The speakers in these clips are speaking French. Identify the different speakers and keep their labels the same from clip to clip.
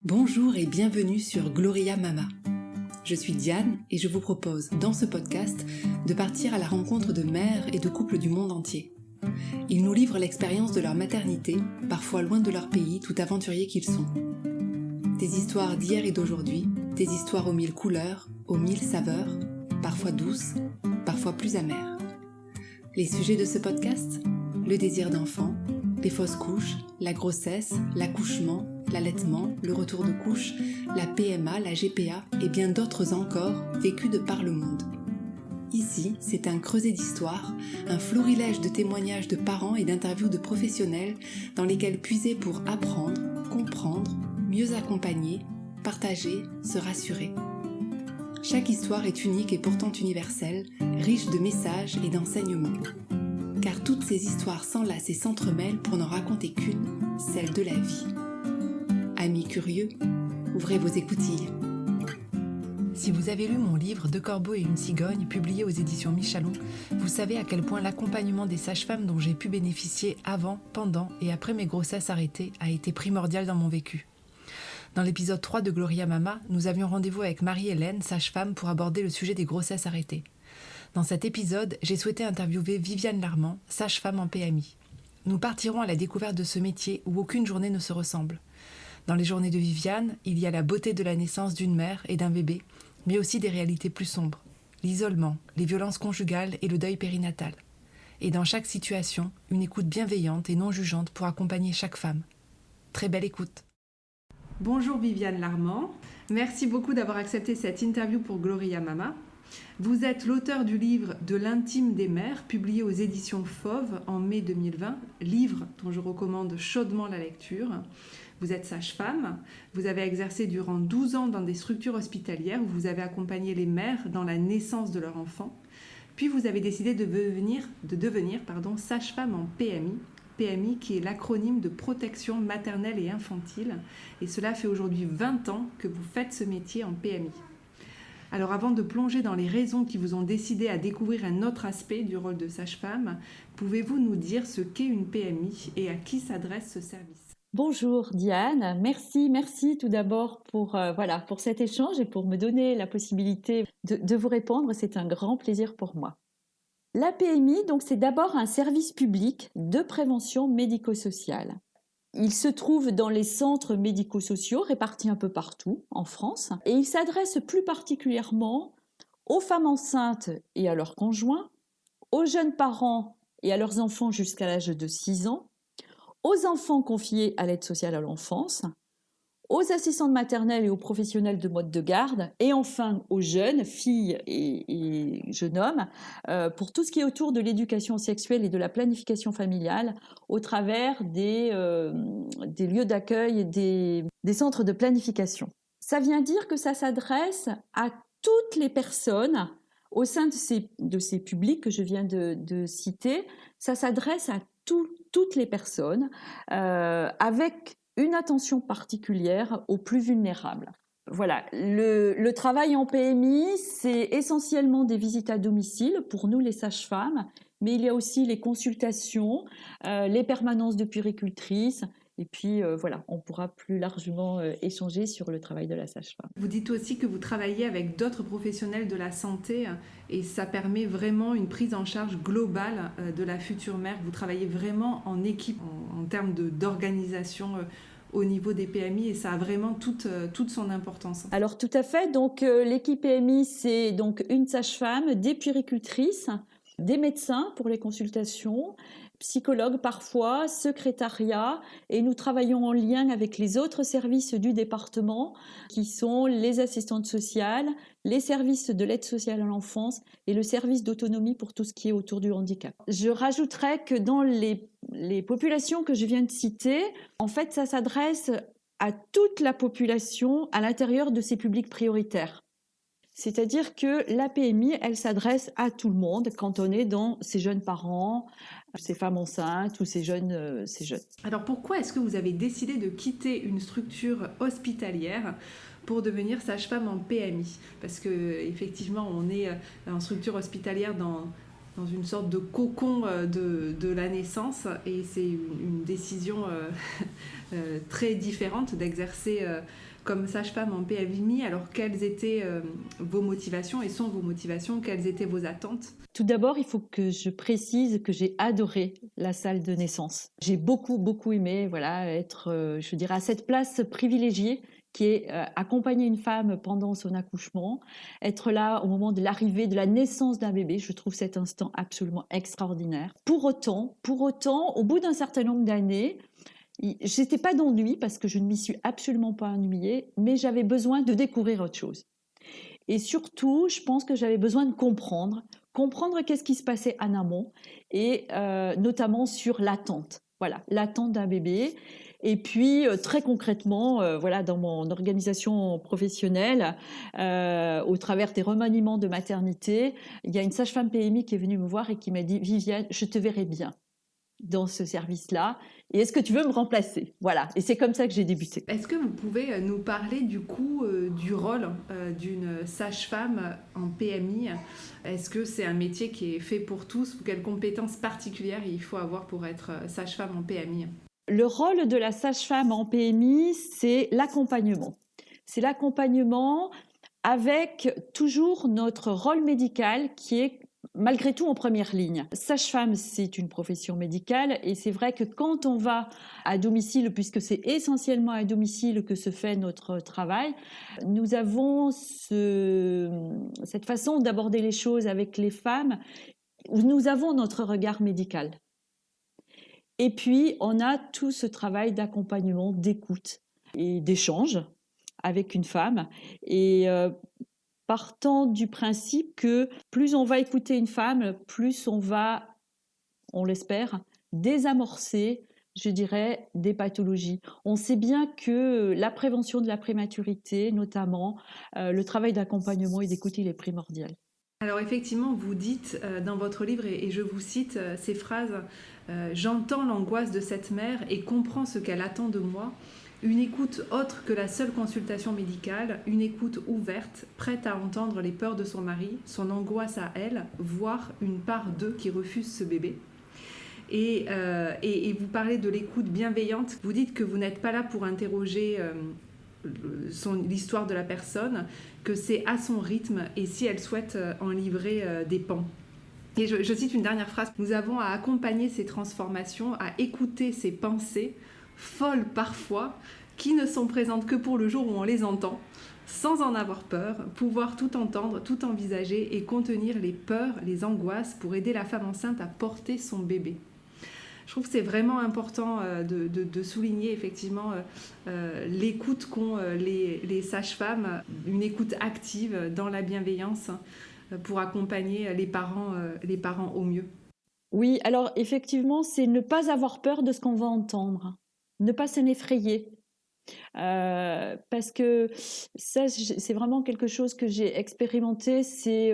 Speaker 1: Bonjour et bienvenue sur Gloria Mama. Je suis Diane et je vous propose dans ce podcast de partir à la rencontre de mères et de couples du monde entier. Ils nous livrent l'expérience de leur maternité, parfois loin de leur pays, tout aventuriers qu'ils sont. Des histoires d'hier et d'aujourd'hui, des histoires aux mille couleurs, aux mille saveurs, parfois douces, parfois plus amères. Les sujets de ce podcast ? Le désir d'enfant, les fausses couches, la grossesse, l'accouchement, l'allaitement, le retour de couche, la PMA, la GPA et bien d'autres encore vécus de par le monde. Ici, c'est un creuset d'histoires, un florilège de témoignages de parents et d'interviews de professionnels dans lesquels puiser pour apprendre, comprendre, mieux accompagner, partager, se rassurer. Chaque histoire est unique et pourtant universelle, riche de messages et d'enseignements. Car toutes ces histoires s'enlacent et s'entremêlent pour n'en raconter qu'une, celle de la vie. Amis curieux, ouvrez vos écoutilles. Si vous avez lu mon livre « Deux corbeaux et une cigogne » publié aux éditions Michalon, vous savez à quel point l'accompagnement des sages-femmes dont j'ai pu bénéficier avant, pendant et après mes grossesses arrêtées a été primordial dans mon vécu. Dans l'épisode 3 de Gloria Mama, nous avions rendez-vous avec Marie-Hélène, sage-femme, pour aborder le sujet des grossesses arrêtées. Dans cet épisode, j'ai souhaité interviewer Viviane Larmand, sage-femme en PMI. Nous partirons à la découverte de ce métier où aucune journée ne se ressemble. Dans les journées de Viviane, il y a la beauté de la naissance d'une mère et d'un bébé, mais aussi des réalités plus sombres, l'isolement, les violences conjugales et le deuil périnatal. Et dans chaque situation, une écoute bienveillante et non jugeante pour accompagner chaque femme. Très belle écoute. Bonjour Viviane Larmand, merci beaucoup d'avoir accepté cette interview pour Gloria Mama. Vous êtes l'auteur du livre « De l'intime des mères » publié aux éditions Fauve en mai 2020, livre dont je recommande chaudement la lecture. Vous êtes sage-femme, vous avez exercé durant 12 ans dans des structures hospitalières où vous avez accompagné les mères dans la naissance de leur enfant. Puis vous avez décidé de devenir sage-femme en PMI. PMI qui est l'acronyme de protection maternelle et infantile. Et cela fait aujourd'hui 20 ans que vous faites ce métier en PMI. Alors avant de plonger dans les raisons qui vous ont décidé à découvrir un autre aspect du rôle de sage-femme, pouvez-vous nous dire ce qu'est une PMI et à qui s'adresse ce service ?
Speaker 2: Bonjour Diane, merci tout d'abord pour cet échange et pour me donner la possibilité de vous répondre. C'est un grand plaisir pour moi. La PMI, donc, c'est d'abord un service public de prévention médico-sociale. Il se trouve dans les centres médico-sociaux répartis un peu partout en France et il s'adresse plus particulièrement aux femmes enceintes et à leurs conjoints, aux jeunes parents et à leurs enfants jusqu'à l'âge de 6 ans, aux enfants confiés à l'aide sociale à l'enfance, aux assistantes maternelles et aux professionnels de mode de garde, et enfin aux jeunes, filles et jeunes hommes, pour tout ce qui est autour de l'éducation sexuelle et de la planification familiale au travers des lieux d'accueil et des centres de planification. Ça vient dire que ça s'adresse à toutes les personnes au sein de ces publics que je viens de citer. Ça s'adresse à toutes les personnes avec une attention particulière aux plus vulnérables. Voilà, le travail en PMI, c'est essentiellement des visites à domicile pour nous les sages-femmes, mais il y a aussi les consultations, les permanences de puéricultrices, et puis on pourra plus largement échanger sur le travail de la sage-femme.
Speaker 1: Vous dites aussi que vous travaillez avec d'autres professionnels de la santé et ça permet vraiment une prise en charge globale de la future mère. Vous travaillez vraiment en équipe en termes d'organisation au niveau des PMI et ça a vraiment toute son importance.
Speaker 2: Alors tout à fait, donc l'équipe PMI, c'est donc une sage-femme, des puéricultrices, des médecins pour les consultations, psychologues parfois, secrétariat, et nous travaillons en lien avec les autres services du département qui sont les assistantes sociales, les services de l'aide sociale à l'enfance et le service d'autonomie pour tout ce qui est autour du handicap. Je rajouterais que dans les populations que je viens de citer, en fait, ça s'adresse à toute la population à l'intérieur de ces publics prioritaires. C'est-à-dire que la PMI, elle s'adresse à tout le monde quand on est dans ces jeunes parents, ces femmes enceintes ou ces jeunes.
Speaker 1: Alors pourquoi est-ce que vous avez décidé de quitter une structure hospitalière pour devenir sage-femme en PMI ? Parce qu'effectivement, on est en structure hospitalière dans une sorte de cocon de la naissance et c'est une décision très différente d'exercer comme sage-femme en PMI. Alors, quelles étaient vos motivations et sont vos motivations? Quelles étaient vos attentes?
Speaker 2: Tout d'abord, il faut que je précise que j'ai adoré la salle de naissance. J'ai beaucoup, beaucoup aimé être, je dirais, à cette place privilégiée qui est accompagner une femme pendant son accouchement, être là au moment de l'arrivée, de la naissance d'un bébé. Je trouve cet instant absolument extraordinaire. Pour autant, au bout d'un certain nombre d'années, j'étais pas d'ennui parce que je ne m'y suis absolument pas ennuyée, mais j'avais besoin de découvrir autre chose. Et surtout, je pense que j'avais besoin de comprendre qu'est-ce qui se passait en amont et notamment sur l'attente. Voilà, l'attente d'un bébé. Et puis, très concrètement, dans mon organisation professionnelle, au travers des remaniements de maternité, il y a une sage-femme PMI qui est venue me voir et qui m'a dit « Viviane, je te verrai bien dans ce service-là. Et est-ce que tu veux me remplacer ?» Voilà. Et c'est comme ça que j'ai débuté.
Speaker 1: Est-ce que vous pouvez nous parler du coup du rôle d'une sage-femme en PMI? Est-ce que c'est un métier qui est fait pour tous ou quelles compétences particulières il faut avoir pour être sage-femme en PMI?
Speaker 2: Le rôle de la sage-femme en PMI, c'est l'accompagnement. C'est l'accompagnement avec toujours notre rôle médical qui est malgré tout en première ligne. Sage-femme, c'est une profession médicale et c'est vrai que quand on va à domicile, puisque c'est essentiellement à domicile que se fait notre travail, nous avons cette façon d'aborder les choses avec les femmes où nous avons notre regard médical. Et puis, on a tout ce travail d'accompagnement, d'écoute et d'échange avec une femme. Et partant du principe que plus on va écouter une femme, plus on va, on l'espère, désamorcer, je dirais, des pathologies. On sait bien que la prévention de la prématurité, notamment, le travail d'accompagnement et d'écoute, il est primordial.
Speaker 1: Alors effectivement, vous dites dans votre livre, et je vous cite ces phrases, j'entends l'angoisse de cette mère et comprends ce qu'elle attend de moi. Une écoute autre que la seule consultation médicale, une écoute ouverte, prête à entendre les peurs de son mari, son angoisse à elle, voire une part d'eux qui refuse ce bébé. Et vous parlez de l'écoute bienveillante. Vous dites que vous n'êtes pas là pour interroger l'histoire de la personne, que c'est à son rythme et si elle souhaite en livrer des pans. Et je cite une dernière phrase. Nous avons à accompagner ces transformations, à écouter ces pensées, folles parfois, qui ne sont présentes que pour le jour où on les entend, sans en avoir peur, pouvoir tout entendre, tout envisager et contenir les peurs, les angoisses pour aider la femme enceinte à porter son bébé. Je trouve que c'est vraiment important de souligner effectivement l'écoute qu'ont les sages-femmes, une écoute active dans la bienveillance pour accompagner les parents au mieux.
Speaker 2: Oui, alors effectivement, c'est ne pas avoir peur de ce qu'on va entendre, ne pas s'en effrayer. Parce que ça, c'est vraiment quelque chose que j'ai expérimenté, c'est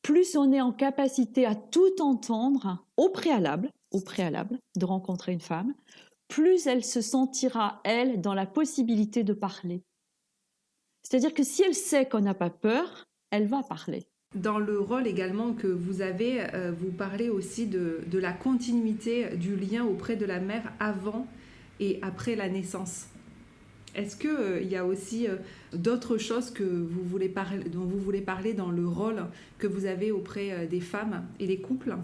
Speaker 2: plus on est en capacité à tout entendre au préalable de rencontrer une femme, plus elle se sentira, elle, dans la possibilité de parler. C'est-à-dire que si elle sait qu'on n'a pas peur, elle va parler.
Speaker 1: Dans le rôle également que vous avez, vous parlez aussi de la continuité du lien auprès de la mère avant et après la naissance. Est-ce qu'il y a aussi d'autres choses dont vous voulez parler dans le rôle que vous avez auprès des femmes et des couples ?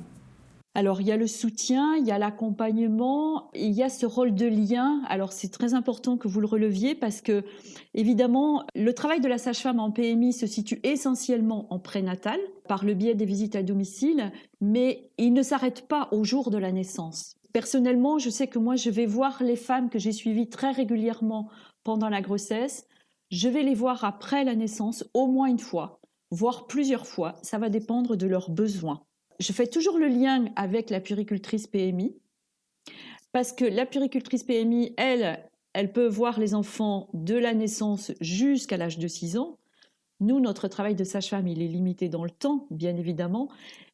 Speaker 2: Alors, il y a le soutien, il y a l'accompagnement, il y a ce rôle de lien. Alors, c'est très important que vous le releviez parce que, évidemment, le travail de la sage-femme en PMI se situe essentiellement en prénatal, par le biais des visites à domicile, mais il ne s'arrête pas au jour de la naissance. Personnellement, je sais que moi, je vais voir les femmes que j'ai suivies très régulièrement pendant la grossesse. Je vais les voir après la naissance au moins une fois, voire plusieurs fois. Ça va dépendre de leurs besoins. Je fais toujours le lien avec la puéricultrice PMI parce que la puéricultrice PMI, elle peut voir les enfants de la naissance jusqu'à l'âge de 6 ans. Nous, notre travail de sage-femme, il est limité dans le temps, bien évidemment,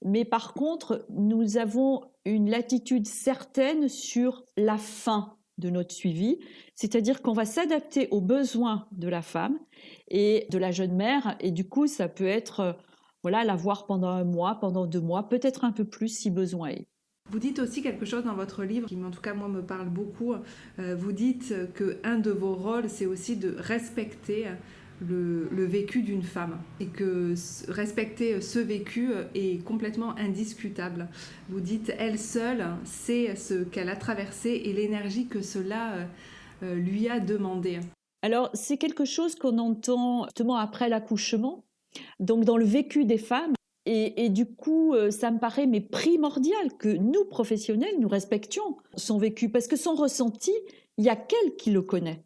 Speaker 2: mais par contre, nous avons une latitude certaine sur la fin de notre suivi, c'est-à-dire qu'on va s'adapter aux besoins de la femme et de la jeune mère, et du coup, ça peut être la voir pendant 1 mois, pendant 2 mois, peut-être un peu plus si besoin est.
Speaker 1: Vous dites aussi quelque chose dans votre livre qui, en tout cas, moi, me parle beaucoup. Vous dites qu'un de vos rôles, c'est aussi de respecter le vécu d'une femme et que respecter ce vécu est complètement indiscutable. Vous dites, elle seule sait ce qu'elle a traversé et l'énergie que cela lui a demandé.
Speaker 2: Alors, c'est quelque chose qu'on entend justement après l'accouchement, donc dans le vécu des femmes. Et du coup, ça me paraît mais primordial que nous, professionnels, nous respections son vécu, parce que son ressenti, il y a qu'elle qui le connaît.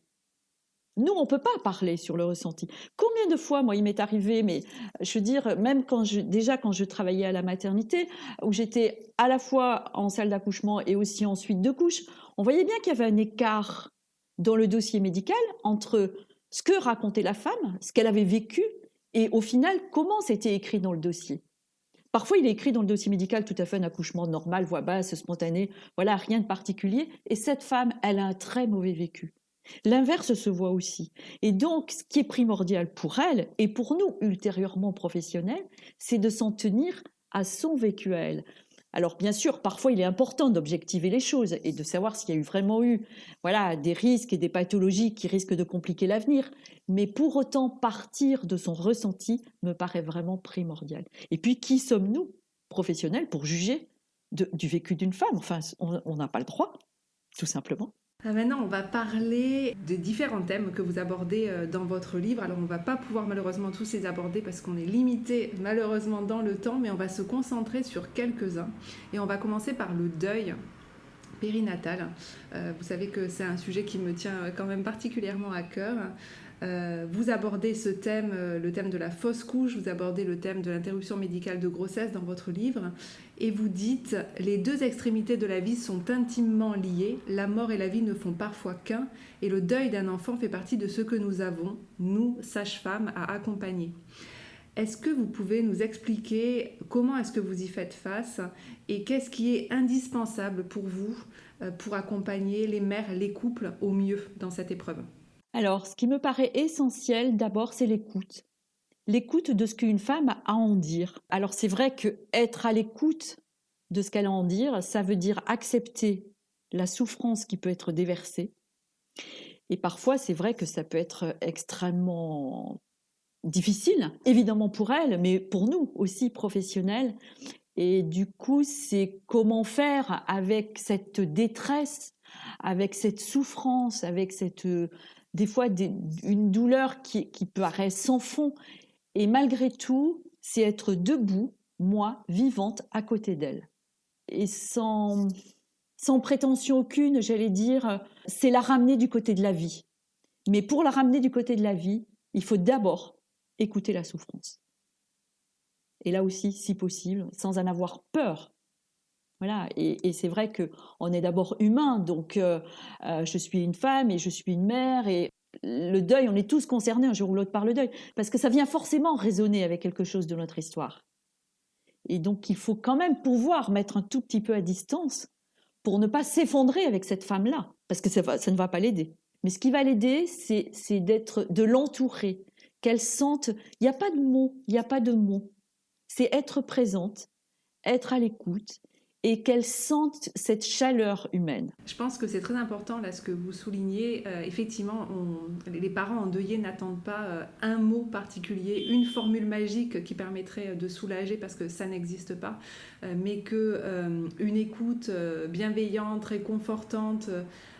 Speaker 2: Nous, on ne peut pas parler sur le ressenti. Combien de fois, moi, il m'est arrivé, mais je veux dire, même quand je travaillais à la maternité, où j'étais à la fois en salle d'accouchement et aussi en suite de couches, on voyait bien qu'il y avait un écart dans le dossier médical entre ce que racontait la femme, ce qu'elle avait vécu, et au final, comment c'était écrit dans le dossier. Parfois, il est écrit dans le dossier médical tout à fait un accouchement normal, voix basse, spontané, voilà, rien de particulier. Et cette femme, elle a un très mauvais vécu. L'inverse se voit aussi. Et donc, ce qui est primordial pour elle, et pour nous, ultérieurement professionnels, c'est de s'en tenir à son vécu à elle. Alors bien sûr, parfois il est important d'objectiver les choses et de savoir s'il y a vraiment eu des risques et des pathologies qui risquent de compliquer l'avenir. Mais pour autant, partir de son ressenti me paraît vraiment primordial. Et puis, qui sommes-nous, professionnels, pour juger du vécu d'une femme? Enfin, on n'a pas le droit, tout simplement.
Speaker 1: Maintenant, on va parler de différents thèmes que vous abordez dans votre livre. Alors, on ne va pas pouvoir malheureusement tous les aborder parce qu'on est limité malheureusement dans le temps, mais on va se concentrer sur quelques-uns. Et on va commencer par le deuil périnatal. Vous savez que c'est un sujet qui me tient quand même particulièrement à cœur. Vous abordez ce thème, le thème de la fausse couche, vous abordez le thème de l'interruption médicale de grossesse dans votre livre, et vous dites « Les deux extrémités de la vie sont intimement liées, la mort et la vie ne font parfois qu'un, et le deuil d'un enfant fait partie de ce que nous avons, nous, sages-femmes, à accompagner. » Est-ce que vous pouvez nous expliquer comment est-ce que vous y faites face et qu'est-ce qui est indispensable pour vous pour accompagner les mères, les couples au mieux dans cette épreuve?
Speaker 2: Alors, ce qui me paraît essentiel, d'abord, c'est l'écoute. L'écoute de ce qu'une femme a à en dire. Alors, c'est vrai qu'être à l'écoute de ce qu'elle a à en dire, ça veut dire accepter la souffrance qui peut être déversée. Et parfois, c'est vrai que ça peut être extrêmement difficile, évidemment pour elle, mais pour nous aussi, professionnels. Et du coup, c'est comment faire avec cette détresse, avec cette souffrance, avec cette... des fois une douleur qui paraît sans fond. Et malgré tout, c'est être debout, moi, vivante, à côté d'elle. Et sans prétention aucune, j'allais dire, c'est la ramener du côté de la vie. Mais pour la ramener du côté de la vie, il faut d'abord écouter la souffrance. Et là aussi, si possible, sans en avoir peur. Voilà, et c'est vrai qu'on est d'abord humain, donc je suis une femme et je suis une mère, et le deuil, on est tous concernés un jour ou l'autre par le deuil, parce que ça vient forcément résonner avec quelque chose de notre histoire. Et donc il faut quand même pouvoir mettre un tout petit peu à distance pour ne pas s'effondrer avec cette femme-là, parce que ça ne va pas l'aider. Mais ce qui va l'aider, c'est de l'entourer, qu'elle sente, il n'y a pas de mots, c'est être présente, être à l'écoute, et qu'elle sente cette chaleur humaine.
Speaker 1: Je pense que c'est très important là ce que vous soulignez. Effectivement, les parents endeuillés n'attendent pas un mot particulier, une formule magique qui permettrait de soulager parce que ça n'existe pas, mais qu'une écoute bienveillante, réconfortante,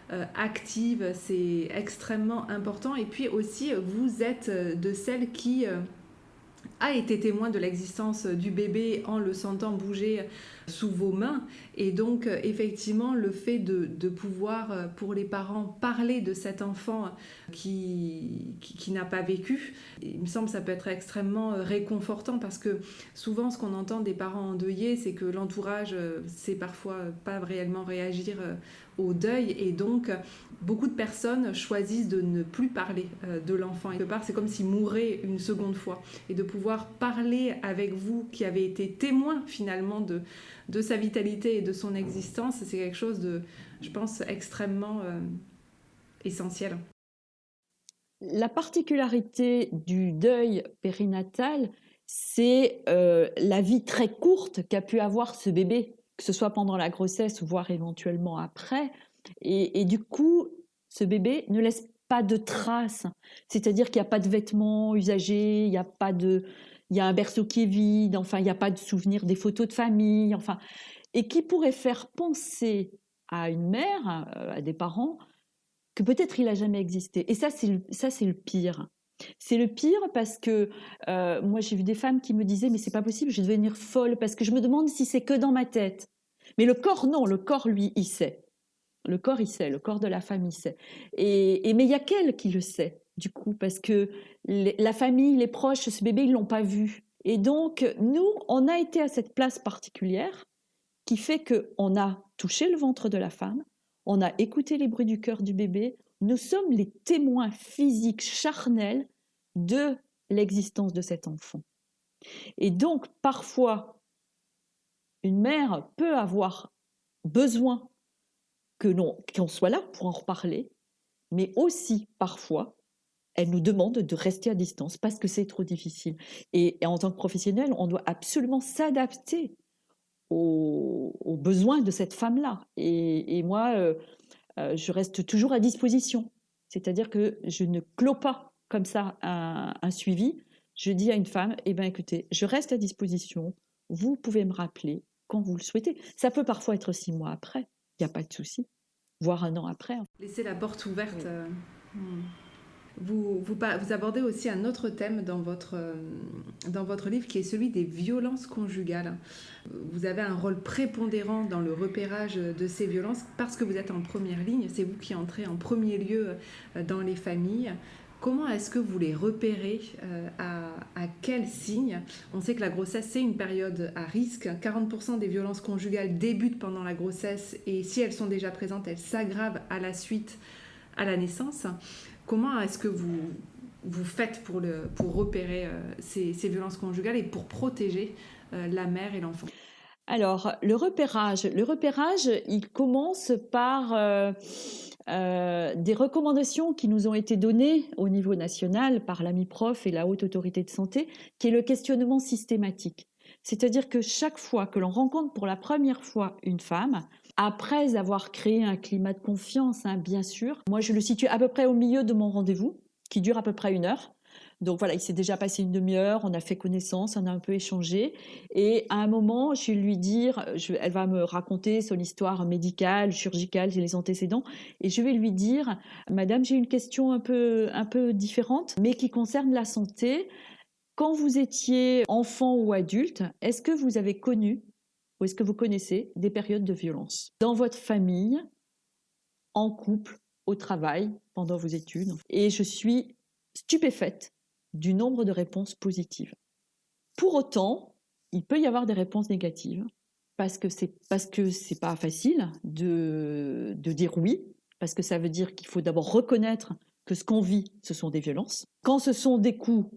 Speaker 1: active, c'est extrêmement important. Et puis aussi, vous êtes de celles qui a été témoin de l'existence du bébé en le sentant bouger sous vos mains. Et donc, effectivement, le fait de pouvoir, pour les parents, parler de cet enfant qui n'a pas vécu, il me semble que ça peut être extrêmement réconfortant parce que souvent, ce qu'on entend des parents endeuillés, c'est que l'entourage sait parfois pas réellement réagir au deuil, et donc beaucoup de personnes choisissent de ne plus parler de l'enfant. Et quelque part, c'est comme s'il mourait une seconde fois. Et de pouvoir parler avec vous qui avez été témoin finalement de sa vitalité et de son existence, c'est quelque chose de, je pense, extrêmement essentiel.
Speaker 2: La particularité du deuil périnatal, c'est la vie très courte qu'a pu avoir ce bébé. que ce soit pendant la grossesse, voire éventuellement après. Et du coup, ce bébé ne laisse pas de traces. C'est-à-dire qu'il n'y a pas de vêtements usagés, il y a un berceau qui est vide, enfin, il n'y a pas de souvenirs des photos de famille, enfin, et qui pourrait faire penser à une mère, à des parents, que peut-être il n'a jamais existé. Et ça, c'est le pire. C'est le pire parce que moi, j'ai vu des femmes qui me disaient « mais c'est pas possible, je vais devenir folle parce que je me demande si c'est que dans ma tête ». Mais le corps, non, le corps, lui, il sait. Le corps, il sait, le corps de la femme, il sait. Mais il y a qu'elle qui le sait, du coup, parce que la famille, les proches, ce bébé, ils l'ont pas vu. Et donc, nous, on a été à cette place particulière qui fait qu'on a touché le ventre de la femme, on a écouté les bruits du cœur du bébé, nous sommes les témoins physiques charnels de l'existence de cet enfant. Et donc, parfois, une mère peut avoir besoin qu'on soit là pour en reparler, mais aussi, parfois, elle nous demande de rester à distance parce que c'est trop difficile. Et en tant que professionnel, on doit absolument s'adapter aux besoins de cette femme-là. Et moi, je reste toujours à disposition. C'est-à-dire que je ne clôt pas comme ça un suivi. Je dis à une femme, eh bien, écoutez, je reste à disposition. Vous pouvez me rappeler quand vous le souhaitez. Ça peut parfois être 6 mois après. Il n'y a pas de souci. Voire 1 an après.
Speaker 1: Laisser la porte ouverte.
Speaker 2: Oui.
Speaker 1: Vous abordez aussi un autre thème dans votre livre qui est celui des violences conjugales. Vous avez un rôle prépondérant dans le repérage de ces violences parce que vous êtes en première ligne, c'est vous qui entrez en premier lieu dans les familles. Comment est-ce que vous les repérez, à quels signes? On sait que la grossesse, c'est une période à risque. 40% des violences conjugales débutent pendant la grossesse et si elles sont déjà présentes, elles s'aggravent à la suite, à la naissance. Comment est-ce que vous faites pour repérer ces violences conjugales et pour protéger la mère et l'enfant?
Speaker 2: Alors, le repérage, il commence par des recommandations qui nous ont été données au niveau national par l'AMIPROF et la Haute Autorité de Santé, qui est le questionnement systématique. C'est-à-dire que chaque fois que l'on rencontre pour la première fois une femme, après avoir créé un climat de confiance, bien sûr, moi je le situe à peu près au milieu de mon rendez-vous, qui dure à peu près 1 heure. Donc voilà, il s'est déjà passé une demi-heure, on a fait connaissance, on a un peu échangé. Et à un moment, je vais lui dire, elle va me raconter son histoire médicale, chirurgicale, les antécédents. Et je vais lui dire, Madame, j'ai une question un peu différente, mais qui concerne la santé. Quand vous étiez enfant ou adulte, est-ce que vous avez connu ou est-ce que vous connaissez des périodes de violence dans votre famille, en couple, au travail, pendant vos études? Et je suis stupéfaite du nombre de réponses positives. Pour autant, il peut y avoir des réponses négatives parce que c'est pas facile de dire oui, parce que ça veut dire qu'il faut d'abord reconnaître que ce qu'on vit, ce sont des violences. Quand ce sont des coups,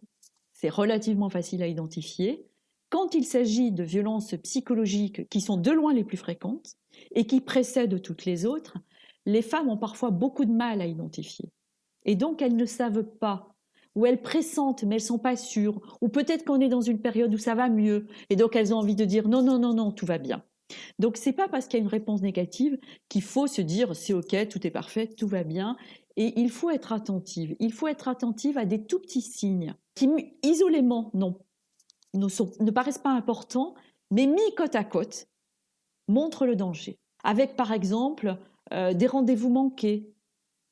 Speaker 2: c'est relativement facile à identifier. Quand il s'agit de violences psychologiques qui sont de loin les plus fréquentes et qui précèdent toutes les autres, les femmes ont parfois beaucoup de mal à identifier. Et donc, elles ne savent pas, ou elles pressentent, mais elles ne sont pas sûres, ou peut-être qu'on est dans une période où ça va mieux, et donc elles ont envie de dire non, non, non, non, tout va bien. Donc, ce n'est pas parce qu'il y a une réponse négative qu'il faut se dire c'est OK, tout est parfait, tout va bien. Et il faut être attentive. Il faut être attentive à des tout petits signes qui, isolément, ne paraissent pas importants, mais mis côte à côte, montrent le danger. Avec, par exemple, des rendez-vous manqués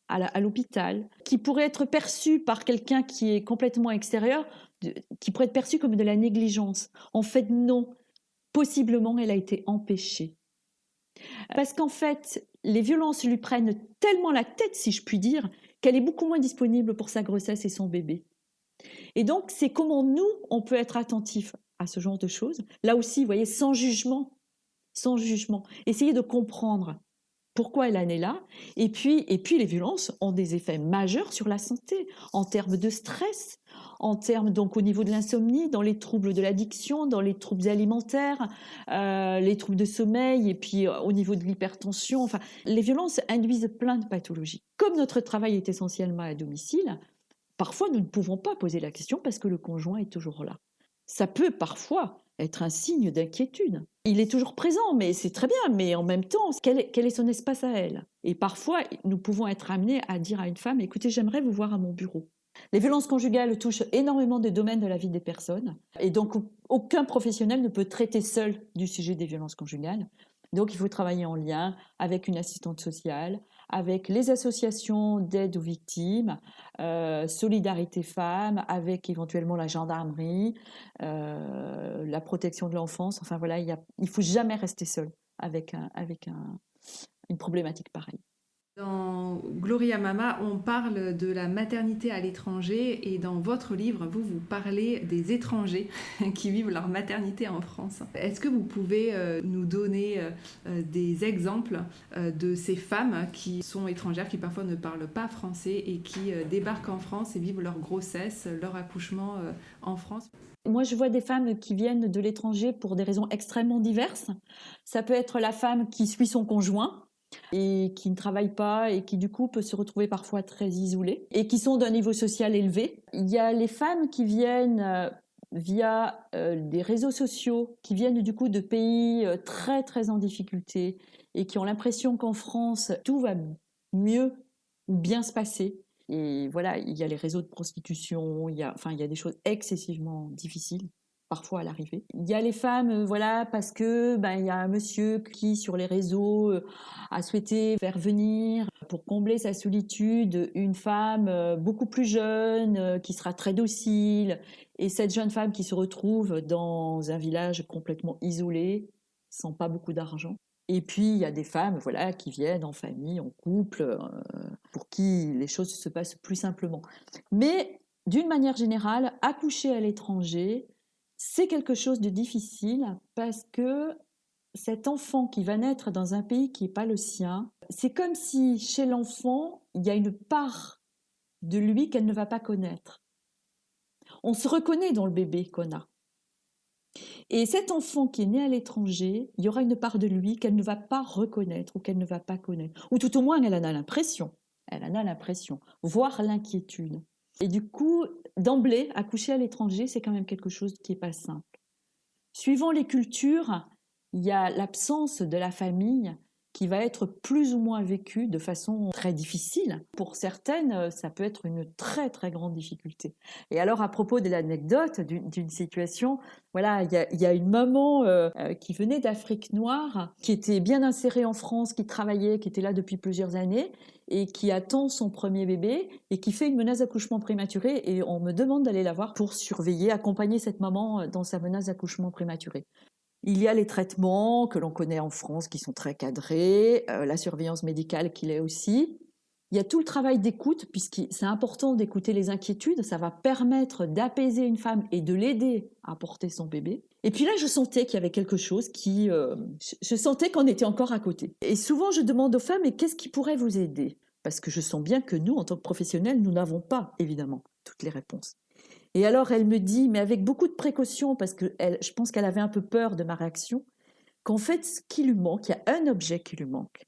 Speaker 2: à l'hôpital, qui pourraient être perçus par quelqu'un qui est complètement extérieur, qui pourrait être perçu comme de la négligence. En fait, non. Possiblement, elle a été empêchée. Parce qu'en fait, les violences lui prennent tellement la tête, si je puis dire, qu'elle est beaucoup moins disponible pour sa grossesse et son bébé. Et donc, c'est comment nous, on peut être attentifs à ce genre de choses. Là aussi, vous voyez, sans jugement. Essayer de comprendre pourquoi elle en est là. Et puis, les violences ont des effets majeurs sur la santé, en termes de stress, en termes, donc, au niveau de l'insomnie, dans les troubles de l'addiction, dans les troubles alimentaires, les troubles de sommeil, et puis au niveau de l'hypertension. Enfin, les violences induisent plein de pathologies. Comme notre travail est essentiellement à domicile, parfois nous ne pouvons pas poser la question parce que le conjoint est toujours là. Ça peut parfois être un signe d'inquiétude. Il est toujours présent, mais c'est très bien, mais en même temps, quel est son espace à elle? Et parfois, nous pouvons être amenés à dire à une femme, écoutez, j'aimerais vous voir à mon bureau. Les violences conjugales touchent énormément de domaines de la vie des personnes, et donc aucun professionnel ne peut traiter seul du sujet des violences conjugales. Donc il faut travailler en lien avec une assistante sociale, avec les associations d'aide aux victimes, Solidarité Femmes, avec éventuellement la gendarmerie, la protection de l'enfance. Enfin voilà, il ne faut jamais rester seul avec une problématique pareille.
Speaker 1: Dans Gloria Mama, on parle de la maternité à l'étranger et dans votre livre, vous parlez des étrangers qui vivent leur maternité en France. Est-ce que vous pouvez nous donner des exemples de ces femmes qui sont étrangères, qui parfois ne parlent pas français et qui débarquent en France et vivent leur grossesse, leur accouchement en France?
Speaker 2: Moi, je vois des femmes qui viennent de l'étranger pour des raisons extrêmement diverses. Ça peut être la femme qui suit son conjoint et qui ne travaille pas et qui du coup peut se retrouver parfois très isolée et qui sont d'un niveau social élevé. Il y a les femmes qui viennent via des réseaux sociaux, qui viennent du coup de pays très très en difficulté et qui ont l'impression qu'en France tout va mieux ou bien se passer. Et voilà, il y a les réseaux de prostitution, il y a des choses excessivement difficiles parfois à l'arrivée. Il y a les femmes, voilà, parce que il y a un monsieur qui sur les réseaux a souhaité faire venir pour combler sa solitude une femme beaucoup plus jeune qui sera très docile, et cette jeune femme qui se retrouve dans un village complètement isolé, sans pas beaucoup d'argent. Et puis il y a des femmes, voilà, qui viennent en famille, en couple, pour qui les choses se passent plus simplement. Mais d'une manière générale, accoucher à l'étranger, c'est quelque chose de difficile parce que cet enfant qui va naître dans un pays qui n'est pas le sien, c'est comme si chez l'enfant, il y a une part de lui qu'elle ne va pas connaître. On se reconnaît dans le bébé qu'on a. Et cet enfant qui est né à l'étranger, il y aura une part de lui qu'elle ne va pas reconnaître ou qu'elle ne va pas connaître. Ou tout au moins, elle en a l'impression. Elle en a l'impression, voire l'inquiétude. Et du coup, d'emblée, accoucher à l'étranger, c'est quand même quelque chose qui n'est pas simple. Suivant les cultures, il y a l'absence de la famille qui va être plus ou moins vécue de façon très difficile. Pour certaines, ça peut être une très très grande difficulté. Et alors, à propos de l'anecdote d'une situation, voilà, il y a une maman qui venait d'Afrique noire, qui était bien insérée en France, qui travaillait, qui était là depuis plusieurs années, et qui attend son premier bébé et qui fait une menace d'accouchement prématuré, et on me demande d'aller la voir pour surveiller, accompagner cette maman dans sa menace d'accouchement prématuré. Il y a les traitements que l'on connaît en France qui sont très cadrés, la surveillance médicale qui l'est aussi. Il y a tout le travail d'écoute, puisque c'est important d'écouter les inquiétudes, ça va permettre d'apaiser une femme et de l'aider à porter son bébé. Et puis là, je sentais qu'il y avait quelque chose qui... je sentais qu'on était encore à côté. Et souvent, je demande aux femmes, mais qu'est-ce qui pourrait vous aider? Parce que je sens bien que nous, en tant que professionnels, nous n'avons pas, évidemment, toutes les réponses. Et alors, elle me dit, mais avec beaucoup de précaution, parce que je pense qu'elle avait un peu peur de ma réaction, qu'en fait, ce qui lui manque, il y a un objet qui lui manque.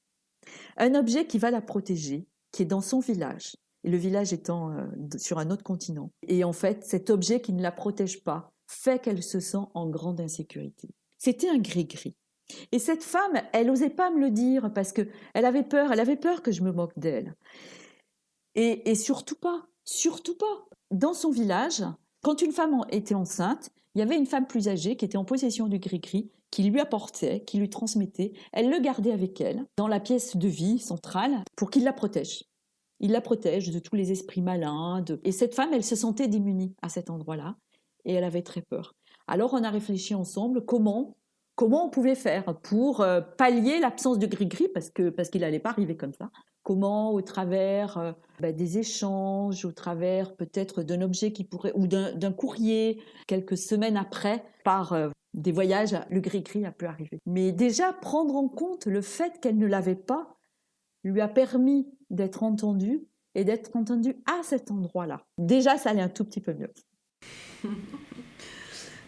Speaker 2: Un objet qui va la protéger, qui est dans son village, et le village étant sur un autre continent. Et en fait, cet objet qui ne la protège pas fait qu'elle se sent en grande insécurité. C'était un gris-gris. Et cette femme, elle n'osait pas me le dire parce qu'elle avait peur que je me moque d'elle. Et surtout pas. Dans son village, quand une femme était enceinte, il y avait une femme plus âgée qui était en possession du gris-gris, qui lui apportait, qui lui transmettait. Elle le gardait avec elle dans la pièce de vie centrale pour qu'il la protège. Il la protège de tous les esprits malins. Et cette femme, elle se sentait démunie à cet endroit-là et elle avait très peur. Alors on a réfléchi ensemble comment on pouvait faire pour pallier l'absence de gris-gris parce qu'il n'allait pas arriver comme ça. Comment, au travers des échanges, au travers peut-être d'un objet qui pourrait, ou d'un courrier, quelques semaines après, par des voyages, le gris-gris a pu arriver. Mais déjà, prendre en compte le fait qu'elle ne l'avait pas lui a permis d'être entendue et d'être entendue à cet endroit-là. Déjà, ça allait un tout petit peu mieux.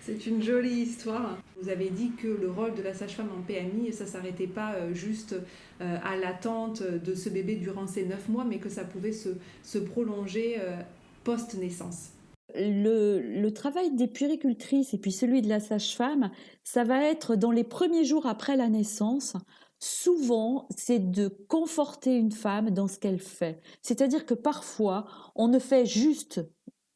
Speaker 1: C'est une jolie histoire. Vous avez dit que le rôle de la sage-femme en PMI, ça ne s'arrêtait pas juste à l'attente de ce bébé durant ces 9 mois, mais que ça pouvait se prolonger post-naissance.
Speaker 2: Le travail des puéricultrices et puis celui de la sage-femme, ça va être dans les premiers jours après la naissance. Souvent, c'est de conforter une femme dans ce qu'elle fait. C'est-à-dire que parfois, on ne fait juste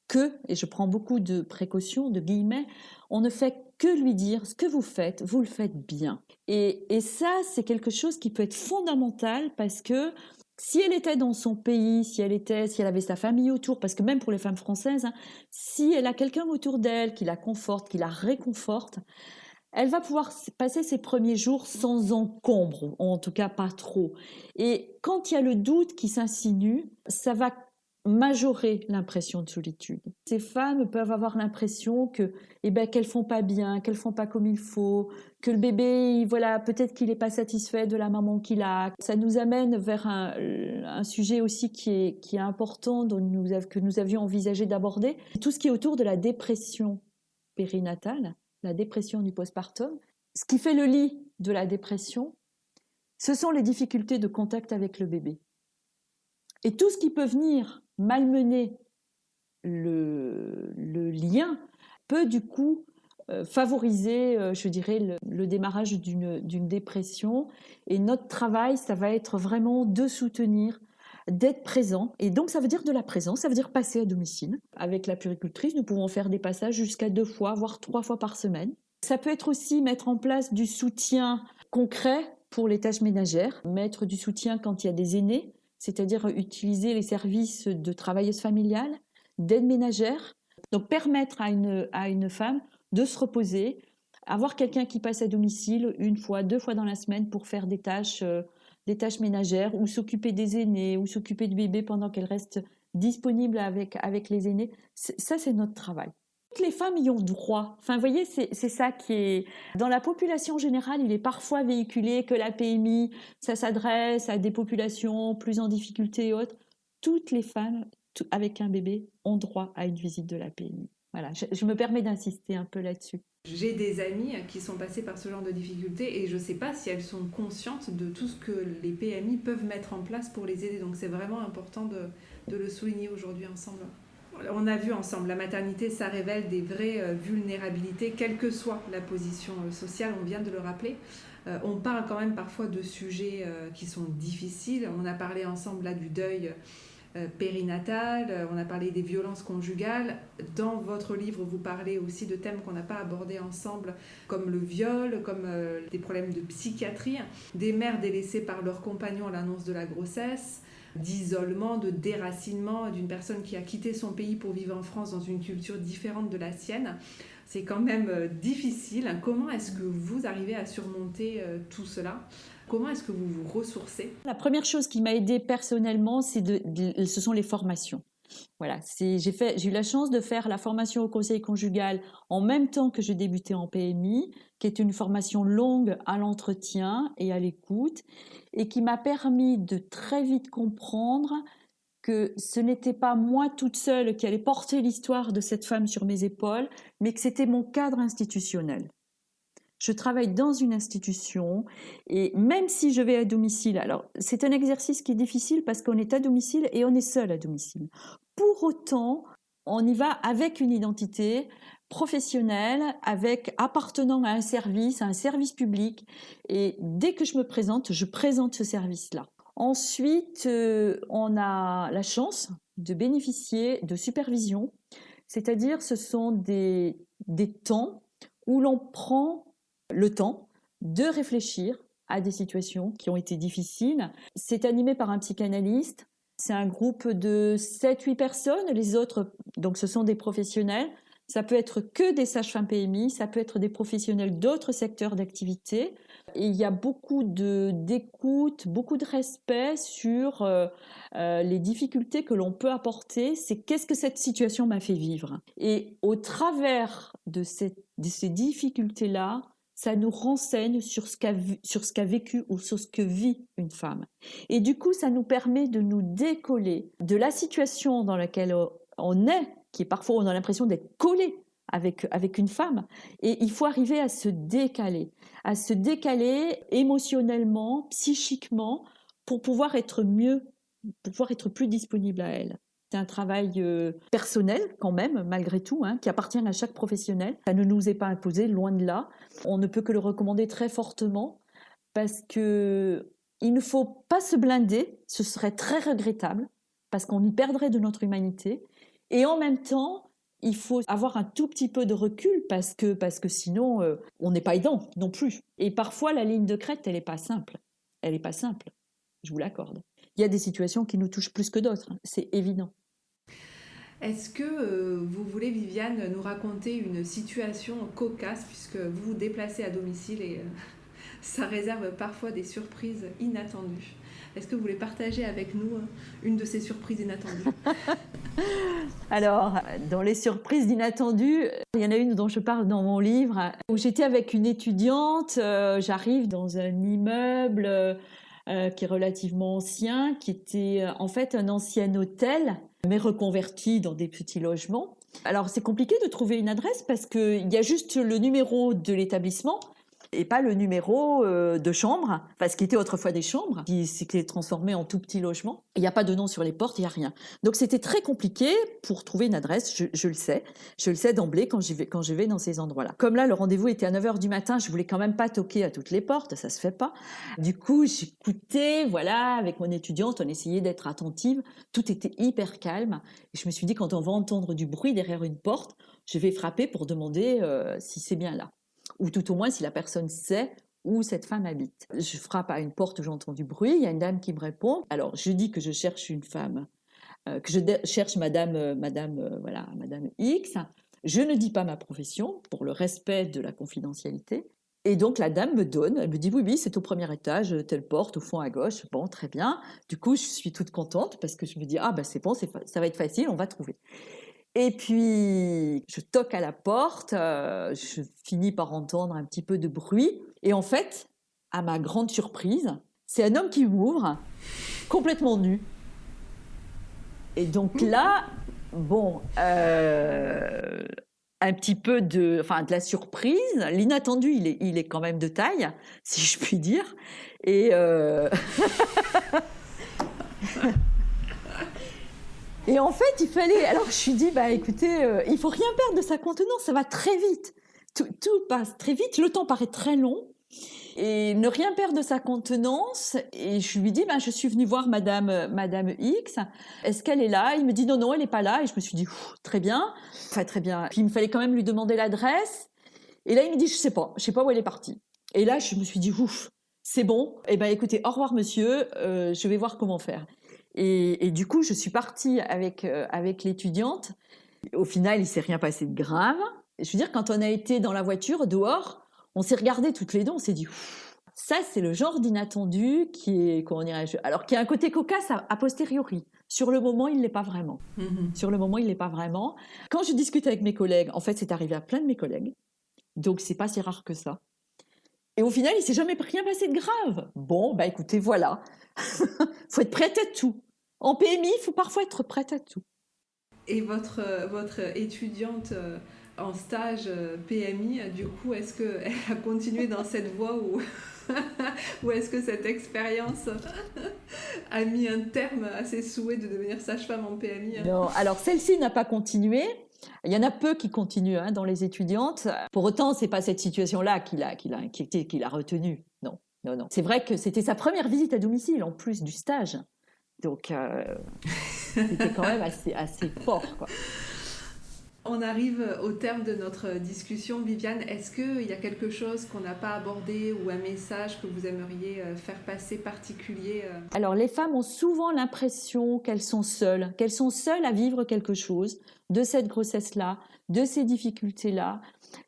Speaker 2: que, et je prends beaucoup de précautions, de guillemets, on ne fait que lui dire ce que vous le faites bien. Et ça, c'est quelque chose qui peut être fondamental parce que si elle était dans son pays, si elle avait sa famille autour, parce que même pour les femmes françaises, hein, si elle a quelqu'un autour d'elle qui la conforte, qui la réconforte, elle va pouvoir passer ses premiers jours sans encombre, en tout cas pas trop. Et quand il y a le doute qui s'insinue, ça va majorer l'impression de solitude. Ces femmes peuvent avoir l'impression que, qu'elles font pas bien, qu'elles font pas comme il faut, que le bébé, voilà, peut-être qu'il n'est pas satisfait de la maman qu'il a. Ça nous amène vers un sujet aussi qui est important, que nous avions envisagé d'aborder, tout ce qui est autour de la dépression périnatale, la dépression du postpartum. Ce qui fait le lit de la dépression, ce sont les difficultés de contact avec le bébé. Et tout ce qui peut venir malmener le lien peut du coup favoriser, je dirais, le démarrage d'une dépression. Et notre travail, ça va être vraiment de soutenir, d'être présent. Et donc, ça veut dire de la présence, ça veut dire passer à domicile. Avec la puéricultrice, nous pouvons faire des passages jusqu'à 2 fois, voire 3 fois par semaine. Ça peut être aussi mettre en place du soutien concret pour les tâches ménagères, mettre du soutien quand il y a des aînés, c'est-à-dire utiliser les services de travailleuse familiale, d'aide ménagère. Donc, permettre à une femme de se reposer, avoir quelqu'un qui passe à domicile 1 fois, 2 fois dans la semaine pour faire des tâches ménagères ou s'occuper des aînés ou s'occuper du bébé pendant qu'elle reste disponible avec les aînés. Ça, c'est notre travail. Toutes les femmes y ont droit. Enfin, vous voyez, c'est ça qui est... Dans la population générale, il est parfois véhiculé que la PMI, ça s'adresse à des populations plus en difficulté et autres. Toutes les femmes avec un bébé ont droit à une visite de la PMI. Voilà, je me permets d'insister un peu là-dessus.
Speaker 1: J'ai des amies qui sont passées par ce genre de difficultés et je ne sais pas si elles sont conscientes de tout ce que les PMI peuvent mettre en place pour les aider. Donc c'est vraiment important de le souligner aujourd'hui ensemble. On a vu ensemble, la maternité, ça révèle des vraies vulnérabilités, quelle que soit la position sociale, on vient de le rappeler. On parle quand même parfois de sujets qui sont difficiles. On a parlé ensemble là du deuil périnatal, on a parlé des violences conjugales. Dans votre livre, vous parlez aussi de thèmes qu'on n'a pas abordés ensemble, comme le viol, comme des problèmes de psychiatrie, des mères délaissées par leurs compagnons à l'annonce de la grossesse, d'isolement, de déracinement d'une personne qui a quitté son pays pour vivre en France dans une culture différente de la sienne. C'est quand même difficile. Comment est-ce que vous arrivez à surmonter tout cela ? Comment est-ce que vous vous ressourcez ?
Speaker 2: La première chose qui m'a aidée personnellement, ce sont les formations. Voilà, j'ai eu la chance de faire la formation au conseil conjugal en même temps que je débutais en PMI, qui est une formation longue à l'entretien et à l'écoute, et qui m'a permis de très vite comprendre que ce n'était pas moi toute seule qui allait porter l'histoire de cette femme sur mes épaules, mais que c'était mon cadre institutionnel. Je travaille dans une institution et même si je vais à domicile, alors c'est un exercice qui est difficile parce qu'on est à domicile et on est seul à domicile. Pour autant, on y va avec une identité professionnelle, appartenant à un service public. Et dès que je présente ce service-là. Ensuite, on a la chance de bénéficier de supervision, c'est-à-dire ce sont des temps où l'on prend le temps de réfléchir à des situations qui ont été difficiles. C'est animé par un psychanalyste. C'est un groupe de 7-8 personnes. Les autres, donc, ce sont des professionnels. Ça peut être que des sages-femmes PMI, ça peut être des professionnels d'autres secteurs d'activité. Et il y a beaucoup d'écoute, beaucoup de respect sur les difficultés que l'on peut apporter. C'est qu'est-ce que cette situation m'a fait vivre. Et au travers de ces difficultés-là, ça nous renseigne sur ce qu'a vécu ou sur ce que vit une femme. Et du coup, ça nous permet de nous décoller de la situation dans laquelle on est, qui est parfois on a l'impression d'être collé avec une femme. Et il faut arriver à se décaler émotionnellement, psychiquement, pour pouvoir être mieux, pour pouvoir être plus disponible à elle. c'est un travail personnel quand même, malgré tout, hein, qui appartient à chaque professionnel. Ça ne nous est pas imposé, loin de là. On ne peut que le recommander très fortement parce que il ne faut pas se blinder, ce serait très regrettable parce qu'on y perdrait de notre humanité. Et en même temps, il faut avoir un tout petit peu de recul parce que sinon, on n'est pas aidant non plus. Et parfois, la ligne de crête, elle n'est pas simple. Elle n'est pas simple, je vous l'accorde. Il y a des situations qui nous touchent plus que d'autres, hein, c'est évident.
Speaker 1: Est-ce que vous voulez, Viviane, nous raconter une situation cocasse, puisque vous vous déplacez à domicile et ça réserve parfois des surprises inattendues. Est-ce que vous voulez partager avec nous une de ces surprises inattendues?
Speaker 2: Alors, dans les surprises inattendues, il y en a une dont je parle dans mon livre, où j'étais avec une étudiante, j'arrive dans un immeuble qui est relativement ancien, qui était en fait un ancien hôtel, mais reconverti dans des petits logements. Alors, c'est compliqué de trouver une adresse parce qu'il y a juste le numéro de l'établissement et pas le numéro de chambre, enfin ce qui était autrefois des chambres, qui s'est transformé en tout petit logement. Il n'y a pas de nom sur les portes, il n'y a rien. Donc c'était très compliqué pour trouver une adresse, je le sais d'emblée quand je vais dans ces endroits-là. Comme là, le rendez-vous était à 9h du matin, je voulais quand même pas toquer à toutes les portes, ça se fait pas. Du coup, j'écoutais, voilà, avec mon étudiante, on essayait d'être attentive, tout était hyper calme. Et je me suis dit, quand on va entendre du bruit derrière une porte, je vais frapper pour demander si c'est bien là. Ou tout au moins si la personne sait où cette femme habite. Je frappe à une porte où j'entends du bruit, il y a une dame qui me répond. Alors je dis que je cherche une femme, que je cherche madame X. Je ne dis pas ma profession pour le respect de la confidentialité. Et donc la dame elle me dit oui, c'est au premier étage, telle porte, au fond à gauche. Bon, très bien. Du coup, je suis toute contente parce que je me dis c'est bon, ça va être facile, on va trouver. Et puis, je toque à la porte, je finis par entendre un petit peu de bruit. Et en fait, à ma grande surprise, c'est un homme qui m'ouvre, complètement nu. Et donc là, bon, un petit peu de la surprise, l'inattendu, il est quand même de taille, si je puis dire. Et Et en fait, il fallait... Alors, je me suis dit, écoutez, il faut rien perdre de sa contenance, ça va très vite. Tout passe très vite, le temps paraît très long. Et ne rien perdre de sa contenance. Et je lui dis, je suis venue voir Madame X. Est-ce qu'elle est là? Il me dit, non, elle n'est pas là. Et je me suis dit, très bien. Enfin, très bien. Puis, il me fallait quand même lui demander l'adresse. Et là, il me dit, je sais pas où elle est partie. Et là, je me suis dit, c'est bon. Eh bien, écoutez, au revoir, monsieur. Je vais voir comment faire. Et du coup, je suis partie avec l'étudiante. Au final, il ne s'est rien passé de grave. Je veux dire, quand on a été dans la voiture, dehors, on s'est regardé toutes les deux, on s'est dit, ça, c'est le genre d'inattendu qui a un côté cocasse a posteriori. Sur le moment, il ne l'est pas vraiment. Sur le moment, il ne l'est pas vraiment. Quand je discute avec mes collègues, en fait, c'est arrivé à plein de mes collègues. Donc, ce n'est pas si rare que ça. Et au final, il ne s'est jamais rien passé de grave. Bon, écoutez, voilà. Faut être prête à tout. En PMI, il faut parfois être prête à tout.
Speaker 1: Et votre étudiante en stage PMI, du coup, est-ce qu'elle a continué dans cette voie ou est-ce que cette expérience a mis un terme à ses souhaits de devenir sage-femme en PMI?
Speaker 2: Non, alors celle-ci n'a pas continué. Il y en a peu qui continuent dans les étudiantes. Pour autant, c'est pas cette situation-là qui l'a inquiétée, qui l'a retenue. Non. C'est vrai que c'était sa première visite à domicile, en plus du stage. Donc, c'était quand même assez fort, quoi.
Speaker 1: On arrive au terme de notre discussion. Viviane, est-ce qu'il y a quelque chose qu'on n'a pas abordé ou un message que vous aimeriez faire passer particulier?
Speaker 2: Alors, les femmes ont souvent l'impression qu'elles sont seules à vivre quelque chose de cette grossesse-là, de ces difficultés-là.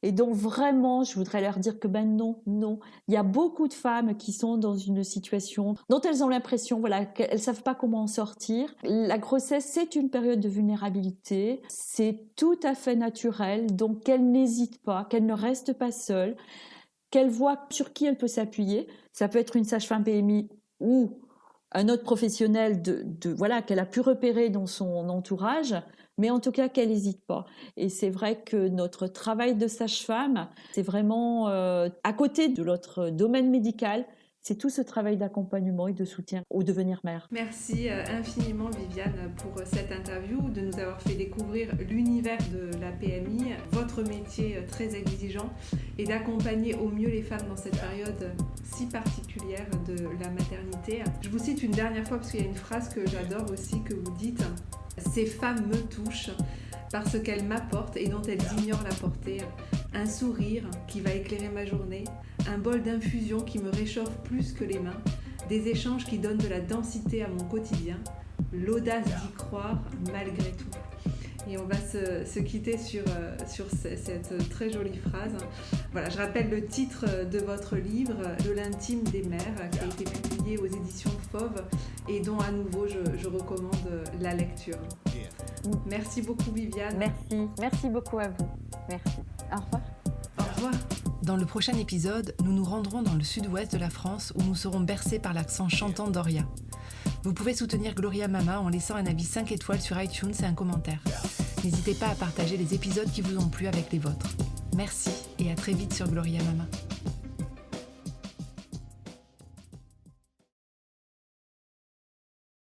Speaker 2: Et donc, vraiment, je voudrais leur dire que non. Il y a beaucoup de femmes qui sont dans une situation dont elles ont l'impression qu'elles ne savent pas comment en sortir. La grossesse, c'est une période de vulnérabilité. C'est tout à fait naturel. Donc, qu'elles n'hésitent pas, qu'elles ne restent pas seules, qu'elles voient sur qui elles peuvent s'appuyer. Ça peut être une sage-femme PMI ou un autre professionnel qu'elle a pu repérer dans son entourage, mais en tout cas qu'elle n'hésite pas. Et c'est vrai que notre travail de sage-femme, c'est vraiment à côté de notre domaine médical, c'est tout ce travail d'accompagnement et de soutien au devenir mère.
Speaker 1: Merci infiniment Viviane pour cette interview, de nous avoir fait découvrir l'univers de la PMI, votre métier très exigeant et d'accompagner au mieux les femmes dans cette période si particulière de la maternité. Je vous cite une dernière fois parce qu'il y a une phrase que j'adore aussi que vous dites « Ces femmes me touchent parce qu'elles m'apportent et dont elles ignorent la portée. Un sourire qui va éclairer ma journée, un bol d'infusion qui me réchauffe plus que les mains, des échanges qui donnent de la densité à mon quotidien, l'audace d'y croire malgré tout. » Et on va se quitter sur cette très jolie phrase. Voilà, je rappelle le titre de votre livre, De l'intime des mères, qui a été publié aux éditions Fauve et dont à nouveau je recommande la lecture. Merci beaucoup Viviane.
Speaker 2: Merci beaucoup à vous. Merci. Au revoir.
Speaker 1: Au revoir. Dans le prochain épisode, nous nous rendrons dans le sud-ouest de la France où nous serons bercés par l'accent chantant d'Oria. Vous pouvez soutenir Gloria Mama en laissant un avis 5 étoiles sur iTunes et un commentaire. N'hésitez pas à partager les épisodes qui vous ont plu avec les vôtres. Merci et à très vite sur Gloria Mama.